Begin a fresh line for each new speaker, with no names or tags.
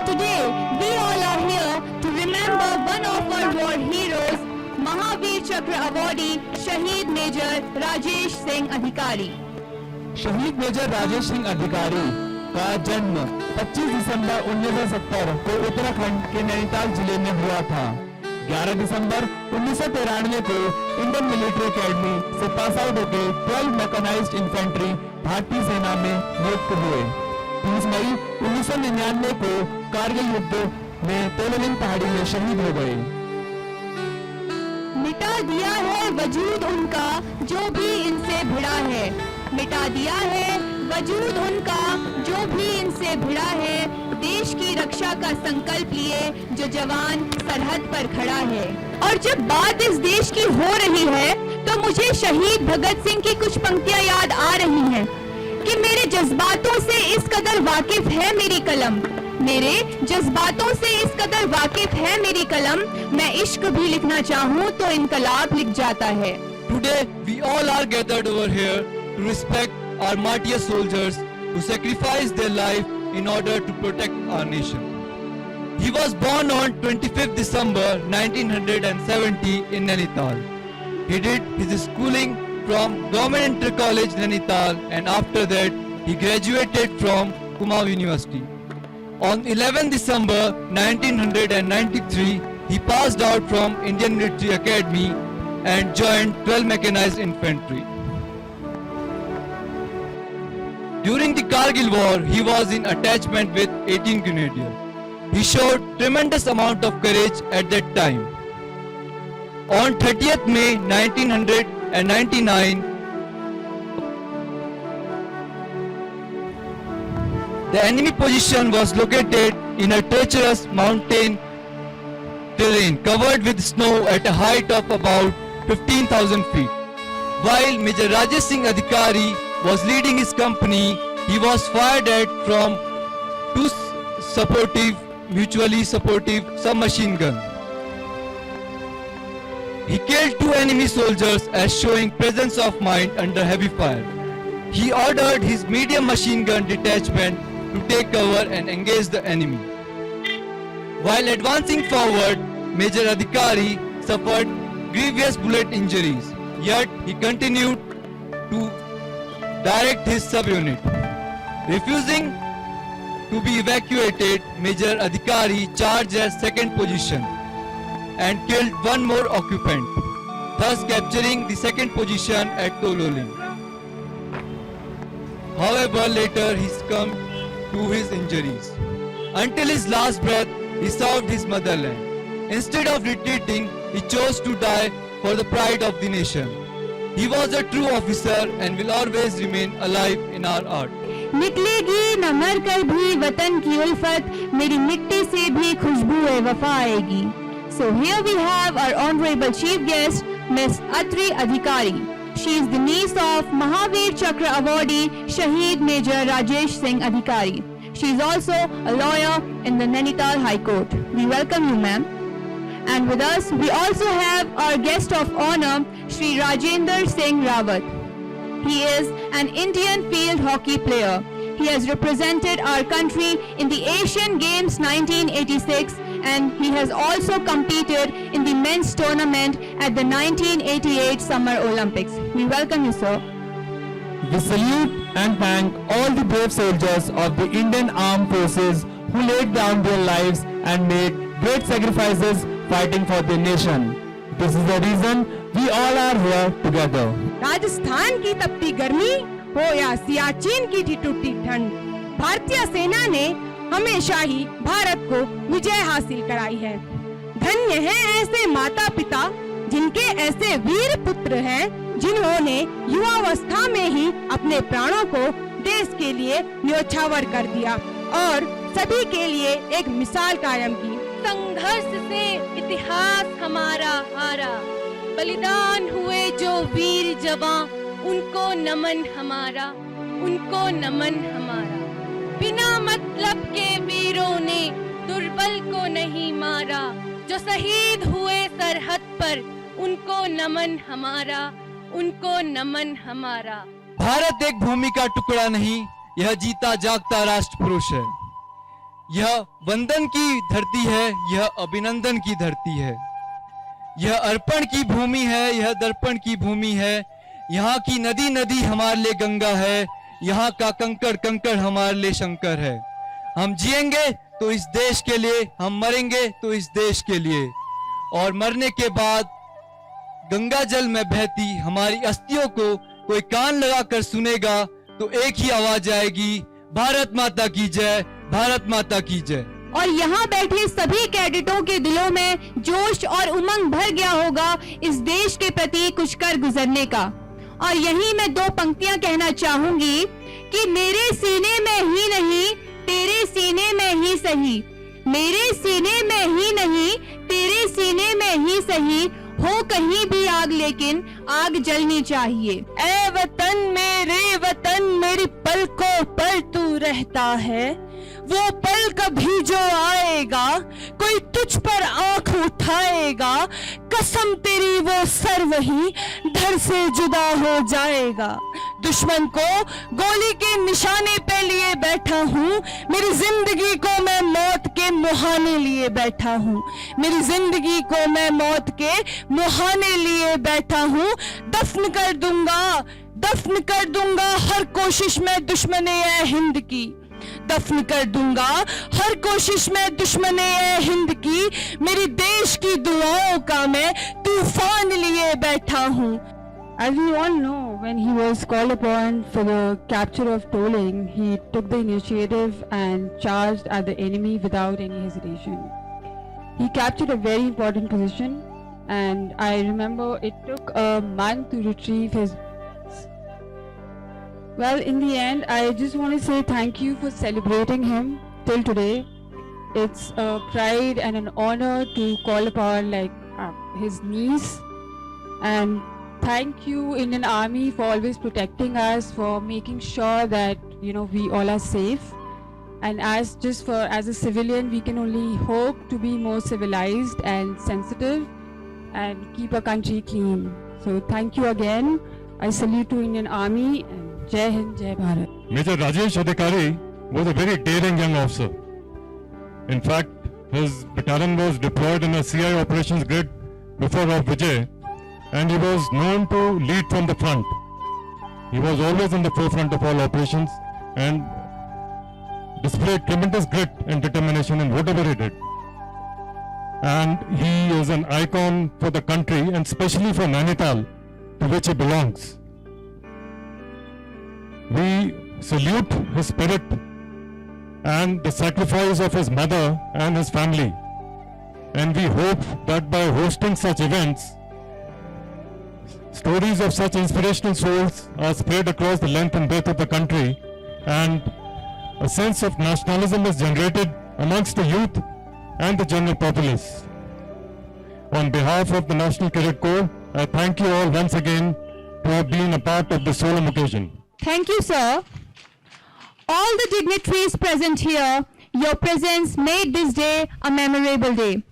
today we all are here to remember one of our war heroes, Mahavir Chakra awardee Shahid Major Rajesh Singh Adhikari.
शहीद major Rajesh Singh अधिकारी का जन्म 25 दिसंबर 1970 को उत्तराखंड के नैनीताल जिले में हुआ था। 11 दिसंबर 1993 को इंडियन मिलिट्री एकेडमी से पास आउट होकर 12 मैकेनाइज्ड इन्फेंट्री भारतीय सेना में नियुक्त हुए। 30 मई 1999 को कारगिल युद्ध में तोलोलिंग पहाड़ी में शहीद हो गए।
मिटा दिया है वजूद उनका जो भी इनसे भिड़ा है, मिटा दिया है वजूद उनका जो भी इनसे भिड़ा है, देश की रक्षा का संकल्प लिए जो जवान सरहद पर खड़ा है। और जब बात इस देश की हो रही है तो मुझे शहीद भगत सिंह की कुछ पंक्तियां याद आ रही हैं कि मेरे जज्बातों से इस कदर वाकिफ है मेरी कलम, मेरे जज्बातों से इस कदर वाकिफ है मेरी कलम, मैं इश्क भी लिखना चाहूँ तो इनकलाब लिख जाता है।
Today we all are gathered over here to respect our martyr soldiers who sacrificed their life in order to protect our nation. He was born on 25th December 1970 in Nainital. He did his schooling from Government Inter College Nainital and after that he graduated from Kumaon University. On 11th December 1993 he passed out from Indian Military Academy and joined 12 Mechanized Infantry. During the Kargil War, he was in attachment with 18 Grenadiers. He showed tremendous amount of courage at that time. On 30th May 1999, the enemy position was located in a treacherous mountain terrain covered with snow at a height of about 15,000 feet. While Major Rajesh Singh Adhikari was leading his company, he was fired at from two mutually supportive submachine guns. He killed two enemy soldiers as showing presence of mind under heavy fire. He ordered his medium machine gun detachment to take cover and engage the enemy. While advancing forward, Major Adhikari suffered grievous bullet injuries, yet he continued to direct his subunit. Refusing to be evacuated, Major Adhikari charged at second position and killed one more occupant, thus capturing the second position at Tololing. However, later he succumbed to his injuries. Until his last breath, he served his motherland. Instead of retreating, he chose to die for the pride of the nation. He was a true officer and will always remain alive in our heart.
निकलेगी न मर कर भी वतन की उल्फत, मेरी मिट्टी से भी खुशबू वफा आएगी. So here we have our honorable chief guest, Miss Atri Adhikari. She is the niece of Mahavir Chakra awardee Shahid Major Rajesh Singh Adhikari. She is also a lawyer in the Nainital High Court. We welcome you, ma'am. And with us, we also have our guest of honor, Shri Rajendra Singh Rawat. He is an Indian field hockey player. He has represented our country in the Asian Games 1986 and he has also competed in the men's tournament at the 1988 Summer Olympics. We welcome you, sir.
We salute and thank all the brave soldiers of the Indian Armed Forces who laid down their lives and made great sacrifices fighting for the nation. This is the reason we all are here together.
Rajasthan की तपती गर्मी हो या सियाचिन की ठिठुरती ठंड, भारतीय सेना ने हमेशा ही भारत को विजय हासिल कराई है। धन्य हैं ऐसे माता पिता जिनके ऐसे वीर पुत्र हैं जिन्होंने युवावस्था में ही अपने प्राणों को देश के लिए न्योछावर कर दिया और सभी के लिए एक मिसाल कायम की।
संघर्ष से इतिहास हमारा हारा, बलिदान हुए जो वीर जवान, उनको नमन हमारा, उनको नमन हमारा। बिना मतलब के वीरों ने दुर्बल को नहीं मारा, जो शहीद हुए सरहद पर, उनको नमन हमारा, उनको नमन हमारा।
भारत एक भूमि का टुकड़ा नहीं, यह जीता जागता राष्ट्र पुरुष है। यह वंदन की धरती है, यह अभिनंदन की धरती है। यह अर्पण की भूमि है, यह दर्पण की भूमि है। यहाँ की नदी नदी हमारे लिए गंगा है, यहाँ का कंकड़ कंकड़ हमारे लिए शंकर है। हम जिएंगे तो इस देश के लिए, हम मरेंगे तो इस देश के लिए। और मरने के बाद गंगा जल में बहती हमारी अस्थियों को कोई कान लगाकर सुनेगा तो एक ही आवाज आएगी, भारत माता की जय, भारत माता की जय।
और यहाँ बैठे सभी कैडेटों के दिलों में जोश और उमंग भर गया होगा इस देश के प्रति कुछ कर गुजरने का। और यही मैं दो पंक्तियां कहना चाहूंगी कि मेरे सीने में ही नहीं तेरे सीने में ही सही, मेरे सीने में ही नहीं तेरे सीने में ही सही, हो कहीं भी आग लेकिन आग जलनी चाहिए।
ए वतन मेरे वतन मेरी पलकों पर तू रहता है, वो पल कभी जो आएगा कोई तुझ पर आंख उठाएगा, कसम तेरी वो सर वही धड़ से जुदा हो जाएगा। दुश्मन को गोली के निशाने पे लिए बैठा हूँ, मेरी जिंदगी को मैं मौत के मुहाने लिए बैठा हूँ, मेरी जिंदगी को मैं मौत के मुहाने लिए बैठा हूँ। दफन कर दूंगा हर कोशिश में दुश्मने ए हिंद की, दफन कर दूंगा हर कोशिश में दुश्मने ए हिंद की, मेरी देश की दुआओं का मैं तूफान लिए बैठा हूँ।
As we all know, when he was called upon for the capture of Toling, he took the initiative and charged at the enemy without any hesitation. He captured a very important position, and I remember it took a month to retrieve his. Well, in the end, I just want to say thank you for celebrating him till today. It's a pride and an honor to call upon his niece, and thank you, Indian Army, for always protecting us, for making sure that we all are safe. And as a civilian, we can only hope to be more civilized and sensitive and keep our country clean. So thank you again. I salute to Indian Army and Jai Hind, Jai Bharat.
Major Rajesh Adhikari was a very daring young officer. In fact, his battalion was deployed in a CI operations grid before Rav Vijay, and he was known to lead from the front. He was always in the forefront of all operations and displayed tremendous grit and determination in whatever he did. And he is an icon for the country and especially for Nainital, to which he belongs. We salute his spirit and the sacrifice of his mother and his family. And we hope that by hosting such events, stories of such inspirational souls are spread across the length and breadth of the country, and a sense of nationalism is generated amongst the youth and the general populace. On behalf of the National Cadet Corps, I thank you all once again to have been a part of this solemn occasion.
Thank you, sir. All the dignitaries present here, your presence made this day a memorable day.